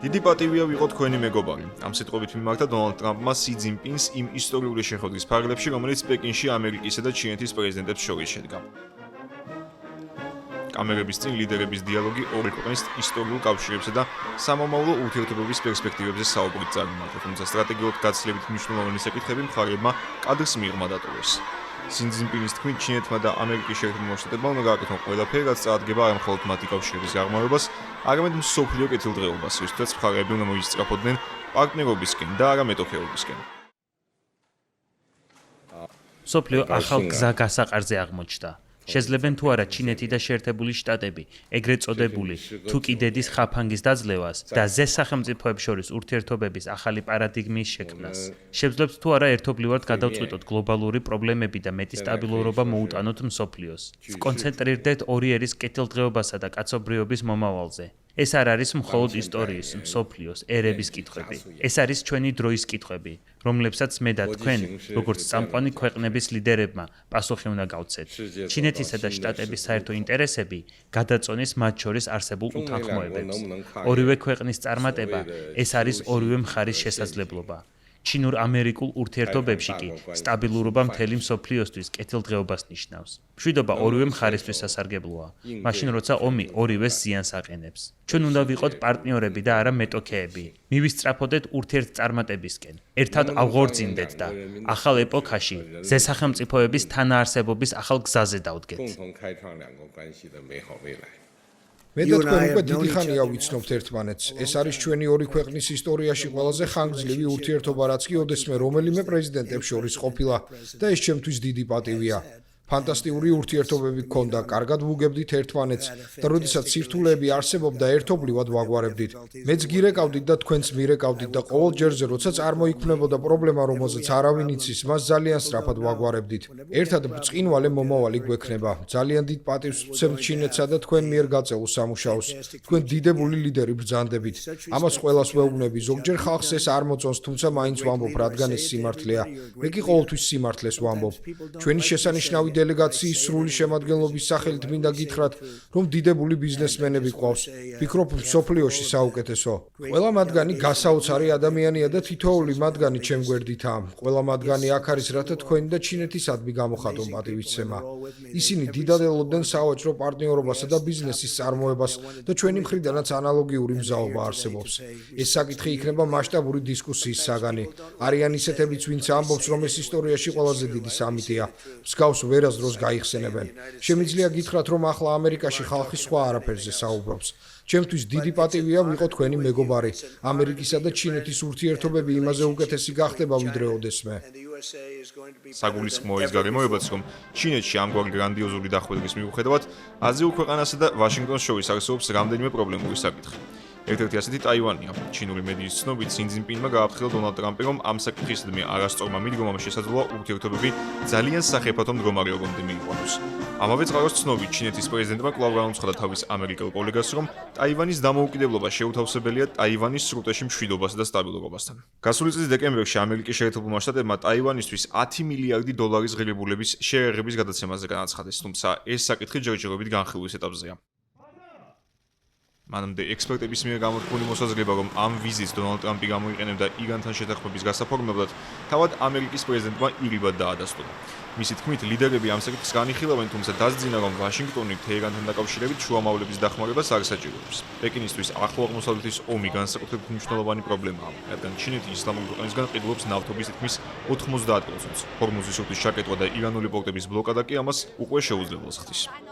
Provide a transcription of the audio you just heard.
დიდი პატივია ვიყო თქვენი მეგობარი. ამ სიტყვებით მიმართა დონალდ ტრამპმა სი ძინპინს იმ ისტორიული შეხვედრის ფარგლებში, რომელიც პეკინში ამერიკისა და ჩინეთის პრეზიდენტებს შორის შედგა. კამერების წინ ლიდერების დიალოგი ორი ქვეყნის ისტორიულ კავშირებსა და სამომავლო ურთიერთობების პერსპექტივებზე საუბრით წარიმართა, თუმცა სტრატეგიულად გაცილებით მნიშვნელოვანი საკითხები მხარეებმა კადრს მიღმა დატოვეს. სი ძინპინის თქმით, ჩინეთმა და ამერიკის შეერთებულ შტატებმა უნდა გააკეთონ ყველაფერი, რაც წარადგება არა მხოლოდ მათი კავშირების გაღრმავებას, არამედ მსოფლიო კეთილდღეობას, რისთვისაც მხარეები უნდა მოისწრაფოდნენ პარტნიორობისკენ და არა მეტოქეობისკენ. მსოფლიო ახალ გზა გასაყარზე აღმოჩნდა. შეძლებენ თუ არა ჩინეთი და შეერთებული შტატები, ეგრეთ წოდებული თუკი დედის ხაფანგის დაძლევას და ზესახელმწიფოებს შორის ურთიერთობების ახალი პარადიგმის შექმნას. შეძლებთ თუ არა ერთობლივად გადავწყვიტოთ გლობალური პრობლემები და მეტი სტაბილურობა მოუტანოთ მსოფლიოს. ვკონცენტრირდეთ ორი ერის კეთილდღეობასა და კაცობრიობის მომავალზე. ეს არ არის მხოლოდ ისტორიის, მსოფლიოს, ერების კითხვები. ეს არის ჩვენი დროის კითხვები, რომლებსაც მე და თქვენ, როგორც წამყვანი ქვეყნების ლიდერებმა, პასუხი უნდა გავცეთ. ჩინეთისა და შტატების საერთო ინტერესები გადაწონის მათ შორის არსებულ უთანხმოებებს. ორივე ქვეყნის წარმატება, ეს არის ორივე მხარის შესაძლებლობა. ჩინურ-ამერიკულ ურთიერთობებში კი სტაბილურობა მთელი მსოფლიოსთვის კეთილდღეობას ნიშნავს. მშვიდობა ორივე მხარისთვის სასარგებლოა, მაშინ როცა ომი ორივეს ზიანს აყენებს. ჩვენ უნდა ვიყოთ პარტნიორები და არა მეტოქეები. მივისწრაფოდეთ ურთიერთწარმატებისკენ. ერთად ავღორწინდეთ და ახალ ეპოქაში ზესახელმწიფოების თანაარსებობის ახალ გზაზე დავდგეთ. მე და თქვენ უკვე დიდი ხანია ვიცნობთ ერთმანეთს. ეს არის ჩვენი ორი ქვეყნის ისტორიაში ყველაზე ხანგრძლივი ურთიერთობა, რაც კი ოდესმე რომელიმე პრეზიდენტებს შორის ყოფილა და ეს ჩემთვის დიდი პატივია. ფანტასტიკური ურთიერთობები გქონდა, კარგად ვუგებდით ერთმანეთს და როდესაც სირთულეები არსებობდა, ერთობლივად ვაგვარებდით. მეც გირეკავდით და თქვენც მირეკავდით და ყოველ ჯერზე, როცა წარმოიქმნებოდა პრობლემა, რომელზეც არავინ იცის, მას ძალიან სწრაფად ვაგვარებდით. ერთად ბრწყინვალე მომავალი გვექნება. ძალიან დიდ პატივს ვცემთ ჩინეთსა და თქვენ მიერ გაწეულ სამუშაოს. თქვენ დიდებული ლიდერი ბრძანდებით. ამას ყველას ვეუბნები. ზოგჯერ ხალხს ეს არ მოწონს, თუმცა მაინც ვამბობ, რადგან ეს სიმართლეა. მე კი ყოველთვის სიმართლეს ვამბობ. ჩვენი შესანიშნავი დელეგაციის სრული შემადგენლობის სახელით მინდა გითხრათ, რომ დიდებული ბიზნესმენები გვყავს. ვფიქრობ, მსოფლიოში საუკეთესო. ყველა მათგანი გასაოცარი ადამიანია და თითოეული მათგანი ჩემ გვერდითაა. ყველა მათგანი აქ არის, რათა თქვენი და ჩინეთისადმი გამოხატონ პატივისცემა. ისინი დიდად ელოდნენ სავაჭრო პარტნიორობასა და ბიზნესის წარმოებას და ჩვენი მხრიდანაც ანალოგიური მზაობა არსებობს. ეს საკითხი იქნება მასშტაბური დისკუსიის საგანი. არიან ისეთებიც, ვინც ამბობს, რომ ეს ისტორიაში ყველაზე დიდი სამიტია. მსგავს ვერას დროს გაიხსენებენ. შემიძლია გითხრათ, რომ ახლა ამერიკაში ხალხი სხვა არაფერზე საუბრობს. ჩემთვის დიდი პატივია ვიყო თქვენი მეგობარი. ამერიკისა და ჩინეთის ურთიერთობები იმაზე უკეთესი გახდება, ვიდრე ოდესმე. საგულისხმოა ის გარემოებაც, რომ ჩინეთში ამგვარი გრანდიოზული დახვედრის მიუხედავად, აზიურ ქვეყანასა და ვაშინგტონს შორის არსებობს რამდენიმე პრობლემური საკითხი. ერთ-ერთი ასეთი ტაივანია. ჩინური მედიის ცნობით, სი ძინპინმა გააფრთხილა დონალდ ტრამპი, რომ ამ საკითხისადმი არასწორმა მიდგომამ შესაძლოა ურთიერთობები ძალიან სახიფათო მდგომარეობამდე მიიყვანოს. ამავე წყაროს ცნობით, ჩინეთის პრეზიდენტმა კვლავ განუცხადა თავის ამერიკელ კოლეგას, რომ ტაივანის დამოუკიდებლობა შეუთავსებელია ტაივანის სრუტეში მშვიდობასა და სტაბილურობასთან. გასული წლის დეკემბერში ამერიკის შეერთებულმა შტატებმა ტაივანისთვის 10 მილიარდი დოლარის ღირებულების შეერაღების გადაცემაზე განაცხადეს, თუმცა ეს საკითხი ჯერჯერობით განხილვის ეტაპზეა. მანამდე ექსპერტების მიერ გამოთქმული მოსაზრება, რომ ამ ვიზიტს დონალდ ტრამპი გამოიყენებდა ირანთან შეთანხმების გასაფორმებლად, თავად ამერიკის პრეზიდენტმა ირიბად დაადასტურა. მისი თქმით, ლიდერები ამ საკითხს განიხილავენ, თუმცა დასძინა, რომ ვაშინგტონი თეირანთან დაკავშირებით შუამავლების დახმარებას არ საჭიროებს. პეკინისთვის ახლო აღმოსავლეთის ომი განსაკუთრებით მნიშვნელოვანი პრობლემაა, რადგან ჩინეთი ისლამური ქვეყნისგან ყიდულობს ნავთობის თითქმის 90%-ს. ჰორმუზის სრუტის ჩაკეტვა და ირანული პორტების ბლოკადა კი ამას უკვე შეუძლებელს ხდის.